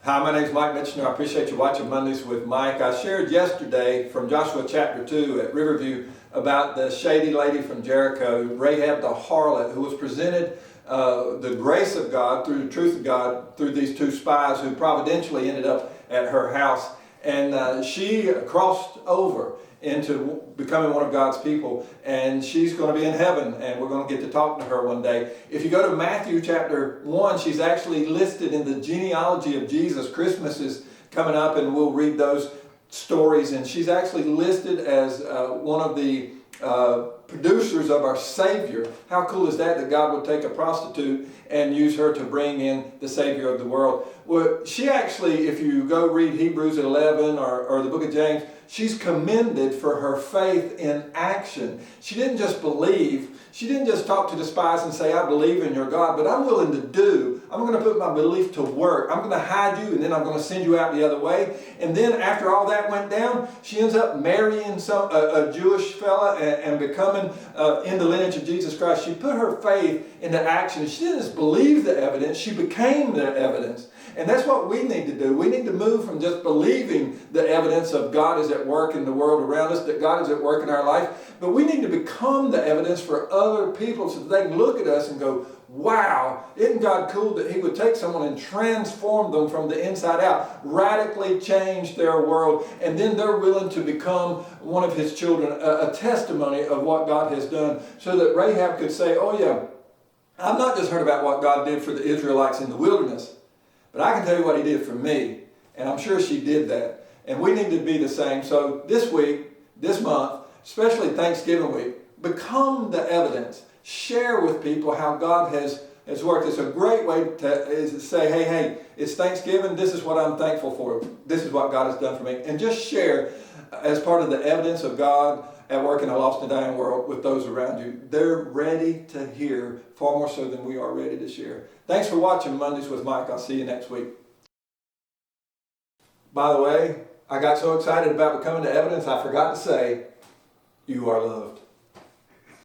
Hi, my name is Mike Mitchell. I appreciate you watching Mondays with Mike. I shared yesterday from Joshua chapter 2 at Riverview about the shady lady from Jericho, Rahab the harlot, who was presented the grace of God through the truth of God through these two spies who providentially ended up at her house. And she crossed over into becoming one of God's people, and she's going to be in heaven, and we're going to get to talk to her one day. If you go to Matthew chapter 1, she's actually listed in the genealogy of Jesus. Christmas is coming up, and we'll read those stories, and she's actually listed as one of the producers of our Savior. How cool is that, that God would take a prostitute and use her to bring in the Savior of the world? Well, she actually, if you go read Hebrews 11 or the book of James, she's commended for her faith in action. She didn't just believe. She didn't just talk to the spies and say, I believe in your God, but I'm willing to do. I'm going to put my belief to work. I'm going to hide you, and then I'm going to send you out the other way. And then after all that went down, she ends up marrying a Jewish fella and becoming in the lineage of Jesus Christ. She put her faith into action. She didn't just believe the evidence, she became the evidence. And that's what we need to do. We need to move from just believing the evidence of God is at work in the world around us, that God is at work in our life, but we need to become the evidence for other people so that they can look at us and go, wow, isn't God cool that He would take someone and transform them from the inside out, radically change their world, and then they're willing to become one of His children, a testimony of what God has done, so that Rahab could say, oh yeah, I've not just heard about what God did for the Israelites in the wilderness, but I can tell you what He did for me. And I'm sure she did that. And we need to be the same. So this week, this month, especially Thanksgiving week, become the evidence. Share with people how God has worked. It's a great way to say, hey, it's Thanksgiving. This is what I'm thankful for. This is what God has done for me. And just share as part of the evidence of God at work in a lost and dying world with those around you. They're ready to hear far more so than we are ready to share. Thanks for watching Mondays with Mike. I'll see you next week. By the way, I got so excited about becoming the evidence, I forgot to say, you are loved.